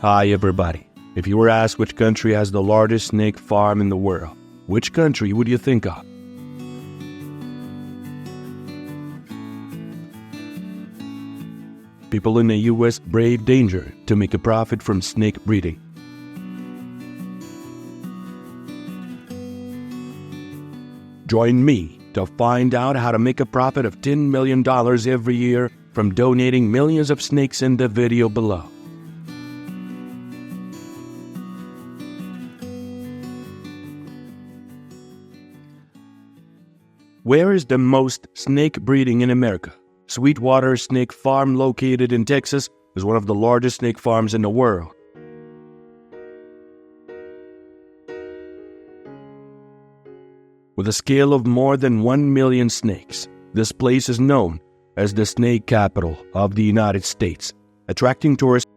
Hi everybody. If you were asked which country has the largest snake farm in the world, which country would you think of? People in the US brave danger to make a profit from snake breeding. Join me to find out how to make a profit of $10 million every year from donating millions of snakes in the video below. Where is the most snake breeding in America? Sweetwater Snake Farm, located in Texas, is one of the largest snake farms in the world. With a scale of more than 1 million snakes, this place is known as the snake capital of the United States, attracting tourists.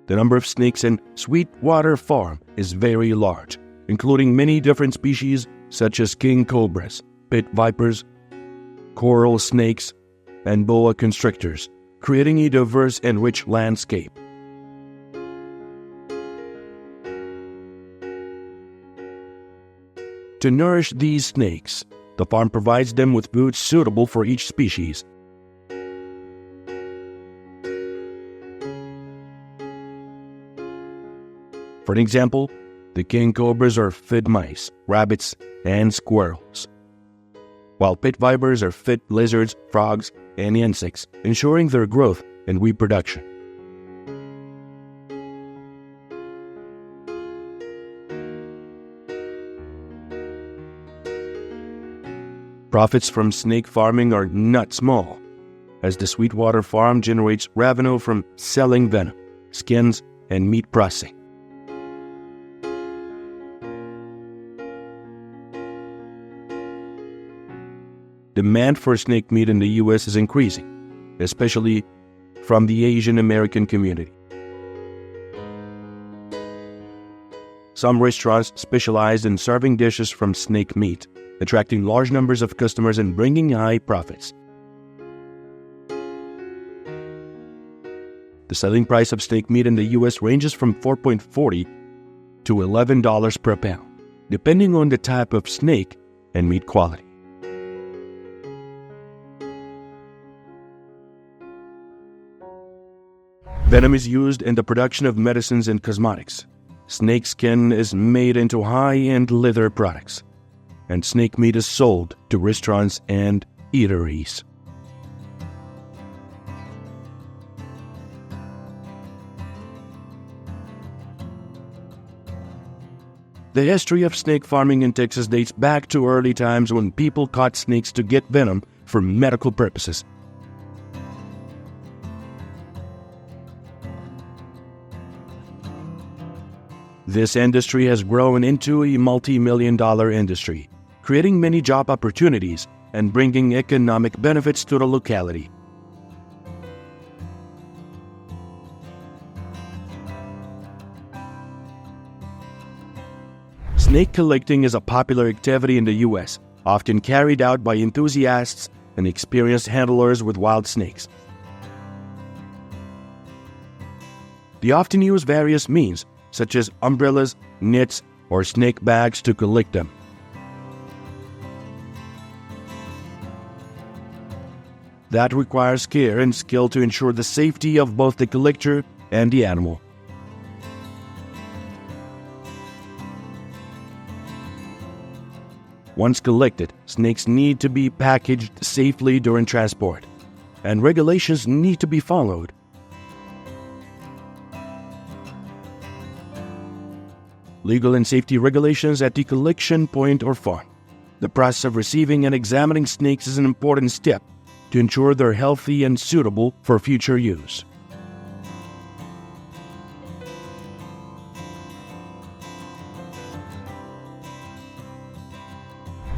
The number of snakes in Sweetwater Farm is very large, including many different species such as king cobras, pit vipers, coral snakes, and boa constrictors, creating a diverse and rich landscape. To nourish these snakes, the farm provides them with food suitable for each species. For an example, the king cobras are fed mice, rabbits, and squirrels, while pit vipers are fed lizards, frogs, and insects, ensuring their growth and reproduction. Profits from snake farming are not small, as the Sweetwater Farm generates revenue from selling venom, skins, and meat processing. Demand for snake meat in the U.S. is increasing, especially from the Asian American community. Some restaurants specialize in serving dishes from snake meat, attracting large numbers of customers and bringing high profits. The selling price of snake meat in the U.S. ranges from $4.40 to $11 per pound, depending on the type of snake and meat quality. Venom is used in the production of medicines and cosmetics. Snake skin is made into high-end leather products, and snake meat is sold to restaurants and eateries. The history of snake farming in Texas dates back to early times when people caught snakes to get venom for medical purposes. This industry has grown into a multi-million-dollar industry, creating many job opportunities and bringing economic benefits to the locality. Snake collecting is a popular activity in the U.S., often carried out by enthusiasts and experienced handlers with wild snakes. They often use various means, such as umbrellas, nets, or snake bags to collect them. That requires care and skill to ensure the safety of both the collector and the animal. Once collected, snakes need to be packaged safely during transport, and regulations need to be followed. Legal and safety regulations at the collection point or farm. The process of receiving and examining snakes is an important step to ensure they're healthy and suitable for future use.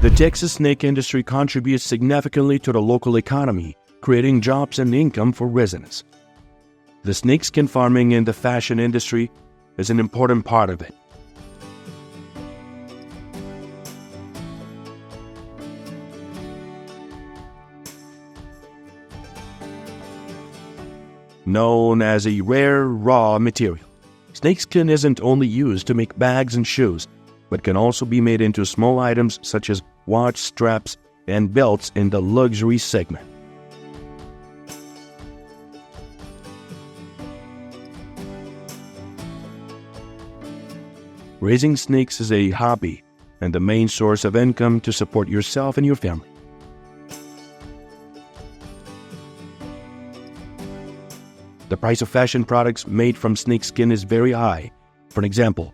The Texas snake industry contributes significantly to the local economy, creating jobs and income for residents. The snakeskin farming in the fashion industry is an important part of it. known as a rare raw material. Snakeskin isn't only used to make bags and shoes, but can also be made into small items such as watch straps and belts in the luxury segment. Raising snakes is a hobby and the main source of income to support yourself and your family. The price of fashion products made from snakeskin is very high. For example,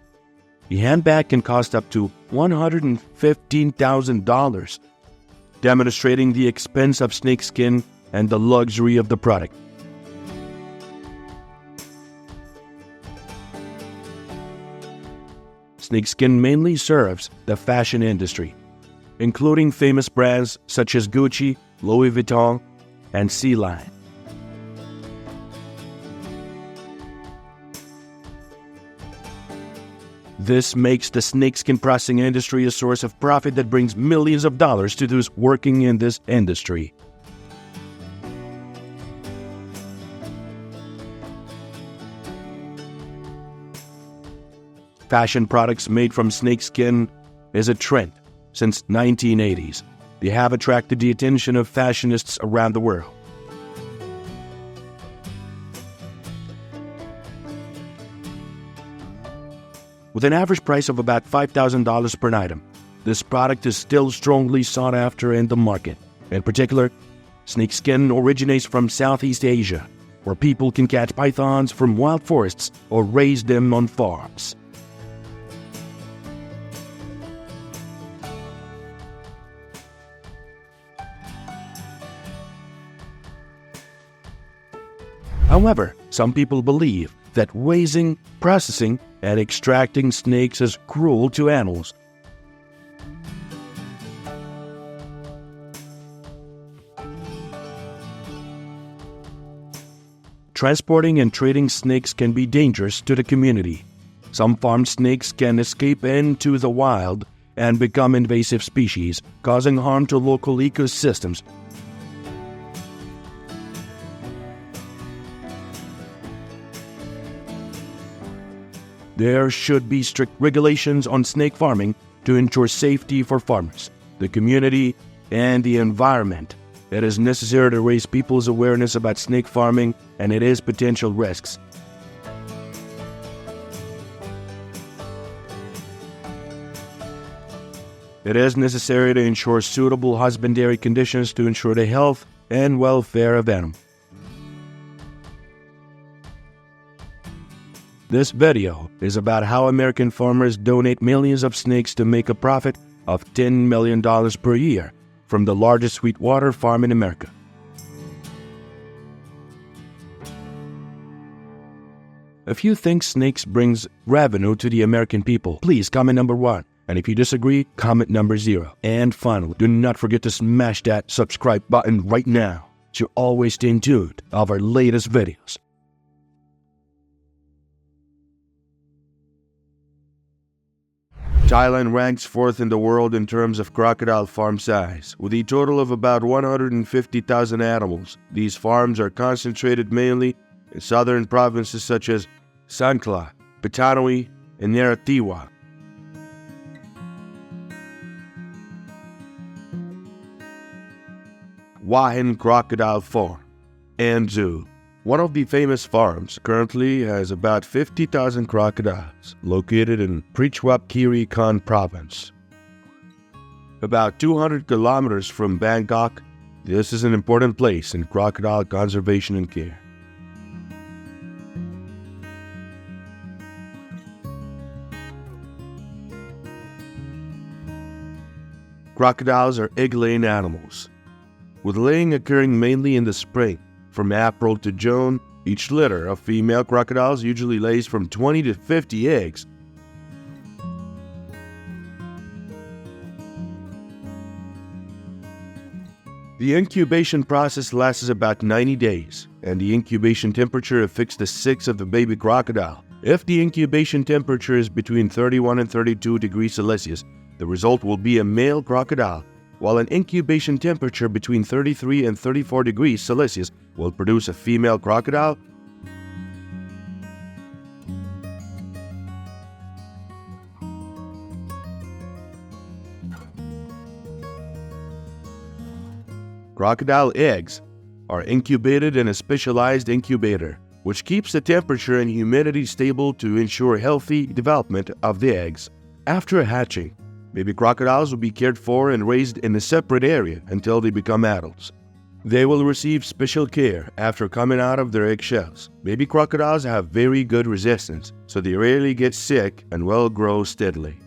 a handbag can cost up to $115,000, demonstrating the expense of snakeskin and the luxury of the product. Snakeskin mainly serves the fashion industry, including famous brands such as Gucci, Louis Vuitton, and Sea Lion. This makes the snakeskin processing industry a source of profit that brings millions of dollars to those working in this industry. Fashion products made from snakeskin is a trend since 1980s. They have attracted the attention of fashionists around the world. With an average price of about $5,000 per item, this product is still strongly sought after in the market. In particular, snakeskin originates from Southeast Asia, where people can catch pythons from wild forests or raise them on farms. However, some people believe that raising, processing, and extracting snakes is cruel to animals. Transporting and trading snakes can be dangerous to the community. Some farmed snakes can escape into the wild and become invasive species, causing harm to local ecosystems. There should be strict regulations on snake farming to ensure safety for farmers, the community, and the environment. It is necessary to raise people's awareness about snake farming and its potential risks. It is necessary to ensure suitable husbandry conditions to ensure the health and welfare of animals. This video is about how American farmers donate millions of snakes to make a profit of $10 million per year from the largest sweetwater farm in America. If you think snakes brings revenue to the American people, please comment number 1. And if you disagree, comment number 0. And finally, do not forget to smash that subscribe button right now to always stay tuned of our latest videos. Thailand ranks 4th in the world in terms of crocodile farm size, with a total of about 150,000 animals. These farms are concentrated mainly in southern provinces such as Sangkla, Pattani, and Narathiwat. Wahin Crocodile Farm and Zoo. One of the famous farms currently has about 50,000 crocodiles, located in Prichwap Kiri Khan province. About 200 kilometers from Bangkok, this is an important place in crocodile conservation and care. Crocodiles are egg-laying animals, with laying occurring mainly in the spring. From April to June, each litter of female crocodiles usually lays from 20 to 50 eggs. The incubation process lasts about 90 days, and the incubation temperature is fixed to 6 of the baby crocodile. If the incubation temperature is between 31 and 32 degrees Celsius, the result will be a male crocodile, while an incubation temperature between 33 and 34 degrees Celsius will produce a female crocodile Crocodile eggs are incubated in a specialized incubator, which keeps the temperature and humidity stable to ensure healthy development of the eggs. After hatching, baby crocodiles will be cared for and raised in a separate area until they become adults. They will receive special care after coming out of their eggshells. Baby crocodiles have very good resistance, so they rarely get sick and will grow steadily.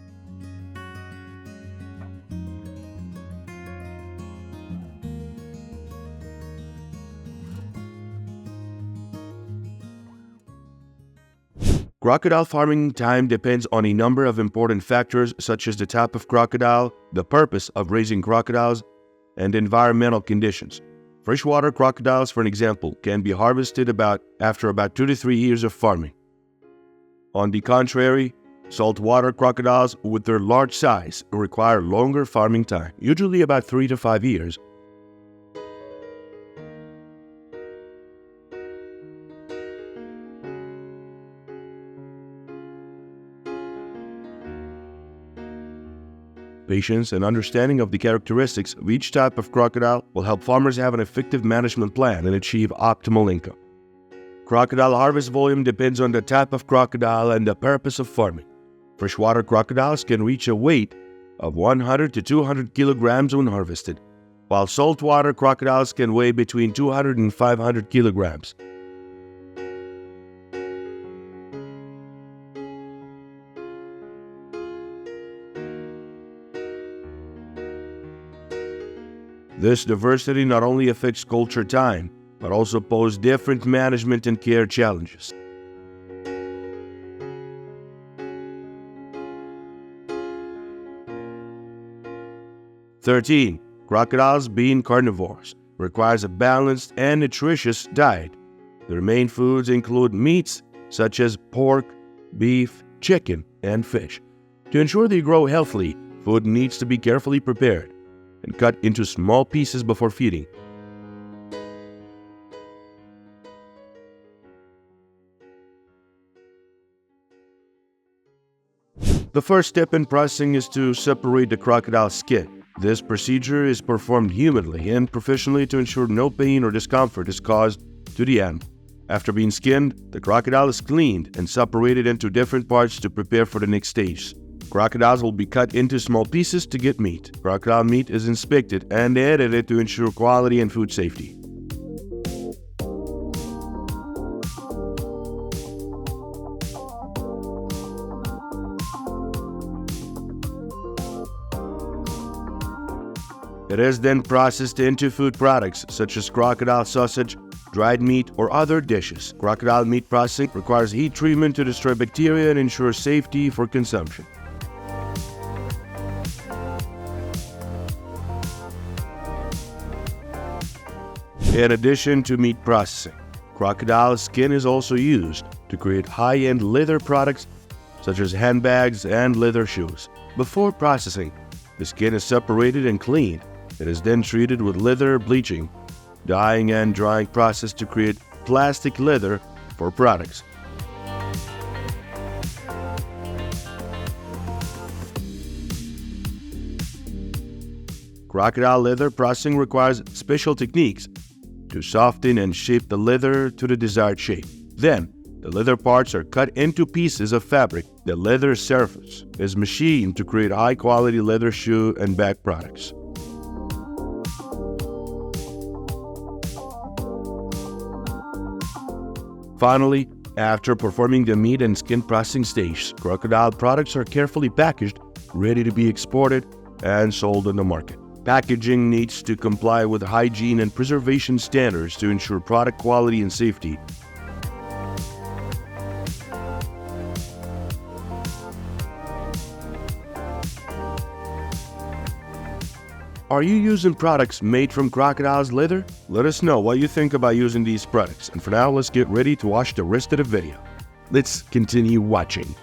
Crocodile farming time depends on a number of important factors such as the type of crocodile, the purpose of raising crocodiles, and environmental conditions. Freshwater crocodiles, for an example, can be harvested after about 2 to 3 years of farming. On the contrary, saltwater crocodiles, with their large size, require longer farming time, usually about 3 to 5 years. Patience and understanding of the characteristics of each type of crocodile will help farmers have an effective management plan and achieve optimal income. Crocodile harvest volume depends on the type of crocodile and the purpose of farming. Freshwater crocodiles can reach a weight of 100 to 200 kilograms when harvested, while saltwater crocodiles can weigh between 200 and 500 kilograms. This diversity not only affects culture time, but also poses different management and care challenges. "13. Crocodiles, being carnivores, requires a balanced and nutritious diet. Their main foods include meats such as pork, beef, chicken, and fish. To ensure they grow healthily, food needs to be carefully prepared and cut into small pieces before feeding. The first step in processing is to separate the crocodile skin. This procedure is performed humanly and professionally to ensure no pain or discomfort is caused to the animal. After being skinned, the crocodile is cleaned and separated into different parts to prepare for the next stage. Crocodiles will be cut into small pieces to get meat. Crocodile meat is inspected and edited to ensure quality and food safety. It is then processed into food products such as crocodile sausage, dried meat, or other dishes. Crocodile meat processing requires heat treatment to destroy bacteria and ensure safety for consumption. In addition to meat processing, crocodile skin is also used to create high-end leather products such as handbags and leather shoes. Before processing, the skin is separated and cleaned. It is then treated with leather bleaching, dyeing and drying process to create plastic leather for products. Crocodile leather processing requires special techniques to soften and shape the leather to the desired shape. Then, the leather parts are cut into pieces of fabric. The leather surface is machined to create high-quality leather shoe and bag products. Finally, after performing the meat and skin processing stage, crocodile products are carefully packaged, ready to be exported and sold on the market. Packaging needs to comply with hygiene and preservation standards to ensure product quality and safety. Are you using products made from crocodile's leather? Let us know what you think about using these products. And for now, let's get ready to watch the rest of the video. Let's continue watching.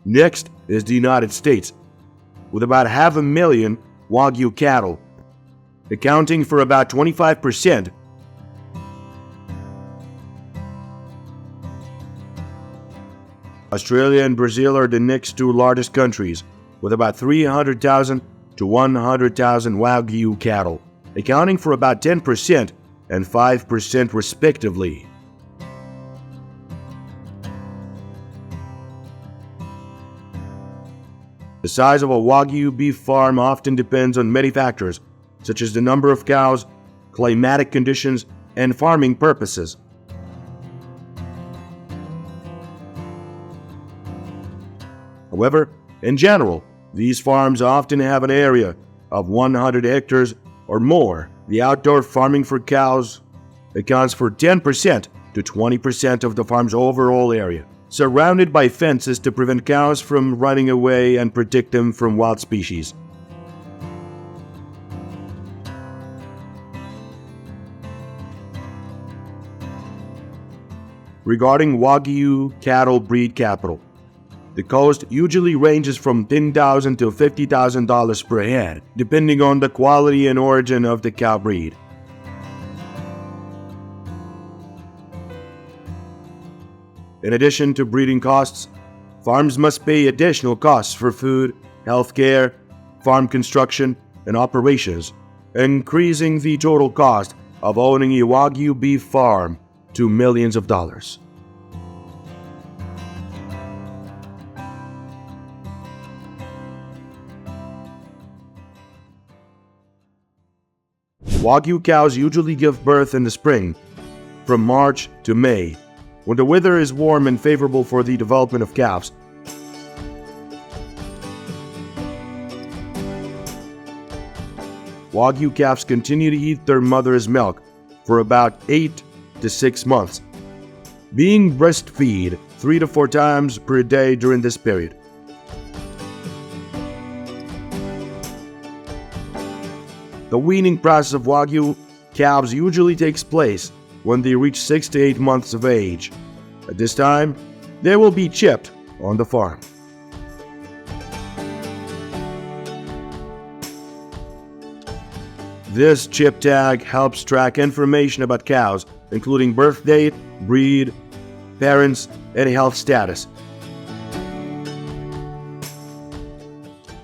Next is the United States, with about 500,000 Wagyu cattle, accounting for about 25% Australia and Brazil are the next two largest countries, with about 300,000 to 100,000 Wagyu cattle, accounting for about 10% and 5% respectively. The size of a Wagyu beef farm often depends on many factors, such as the number of cows, climatic conditions, and farming purposes. However, in general, these farms often have an area of 100 hectares or more. The outdoor farming for cows accounts for 10% to 20% of the farm's overall area, surrounded by fences to prevent cows from running away and protect them from wild species. Regarding Wagyu cattle breed capital, the cost usually ranges from $10,000 to $50,000 per head, depending on the quality and origin of the cow breed. In addition to breeding costs, farms must pay additional costs for food, healthcare, farm construction, and operations, increasing the total cost of owning a Wagyu beef farm to millions of dollars. Wagyu cows usually give birth in the spring, from March to May, when the weather is warm and favorable for the development of calves. Wagyu calves continue to eat their mother's milk for about 8 to 6 months, being breastfed 3 to 4 times per day during this period. The weaning process of Wagyu calves usually takes place when they reach 6 to 8 months of age. At this time, they will be chipped on the farm. This chip tag helps track information about cows, including birth date, breed, parents, and health status.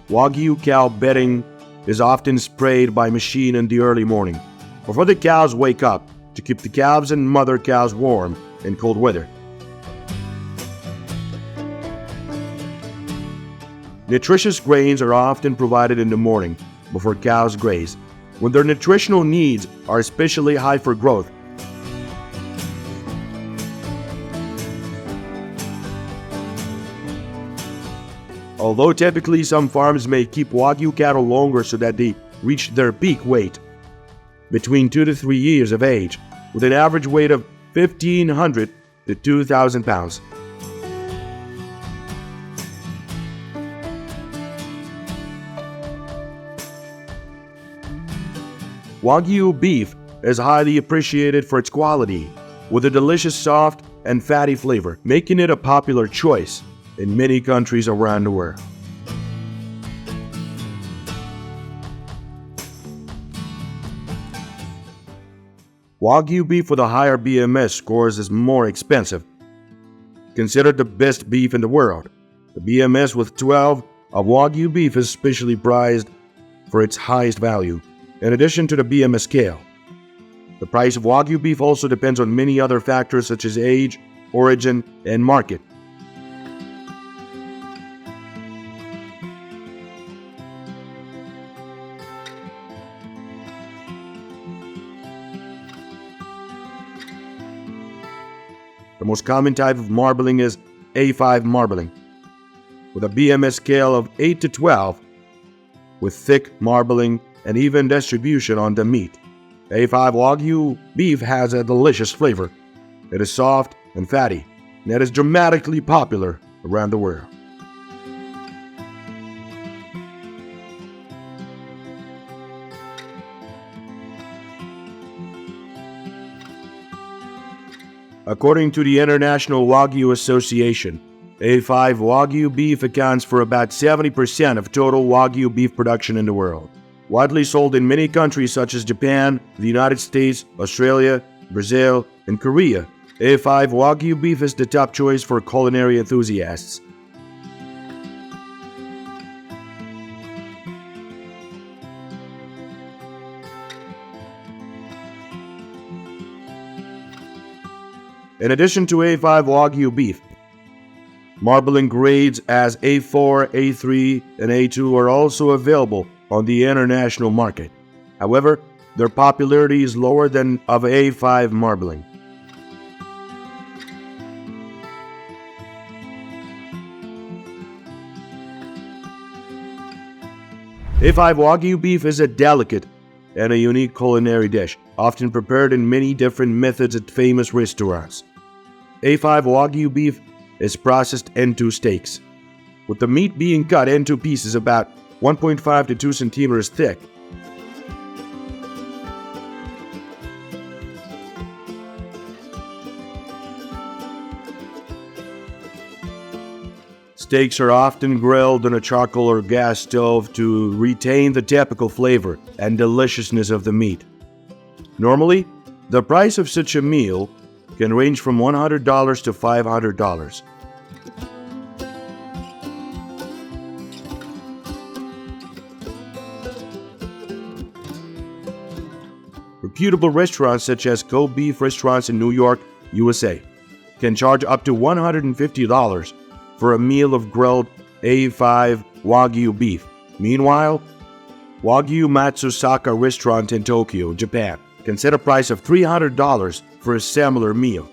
Wagyu cow bedding is often sprayed by machine in the early morning, before the cows wake up, to keep the calves and mother cows warm in cold weather. Nutritious grains are often provided in the morning before cows graze, when their nutritional needs are especially high for growth. Although typically some farms may keep Wagyu cattle longer so that they reach their peak weight, between 2 to 3 years of age, with an average weight of 1,500 to 2,000 pounds. Wagyu beef is highly appreciated for its quality, with a delicious soft and fatty flavor, making it a popular choice in many countries around the world. Wagyu beef with a higher BMS scores is more expensive. Considered the best beef in the world, the BMS with 12 of Wagyu beef is especially prized for its highest value, in addition to the BMS scale. The price of Wagyu beef also depends on many other factors such as age, origin, and market. The most common type of marbling is A5 marbling, with a BMS scale of 8 to 12, with thick marbling and even distribution on the meat. A5 Wagyu beef has a delicious flavor. It is soft and fatty, and it is dramatically popular around the world. According to the International Wagyu Association, A5 Wagyu beef accounts for about 70% of total Wagyu beef production in the world. Widely sold in many countries such as Japan, the United States, Australia, Brazil, and Korea, A5 Wagyu beef is the top choice for culinary enthusiasts. In addition to A5 Wagyu beef, marbling grades as A4, A3, and A2 are also available on the international market. However, their popularity is lower than of A5 marbling. A5 Wagyu beef is a delicate and a unique culinary dish, often prepared in many different methods at famous restaurants. A5 Wagyu beef is processed into steaks, with the meat being cut into pieces about 1.5 to 2 centimeters thick. Steaks are often grilled on a charcoal or gas stove to retain the typical flavor and deliciousness of the meat. Normally, the price of such a meal can range from $100 to $500. Reputable restaurants such as Kobe Beef restaurants in New York, USA, can charge up to $150 for a meal of grilled A5 Wagyu beef. Meanwhile, Wagyu Matsusaka restaurant in Tokyo, Japan, can set a price of $300 for a similar meal.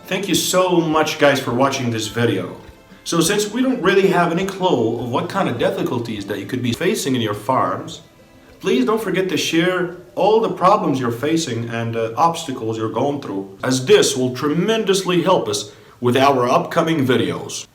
Thank you so much, guys, for watching this video. So since we don't really have any clue of what kind of difficulties that you could be facing in your farms, please don't forget to share all the problems you're facing and obstacles you're going through, as this will tremendously help us with our upcoming videos.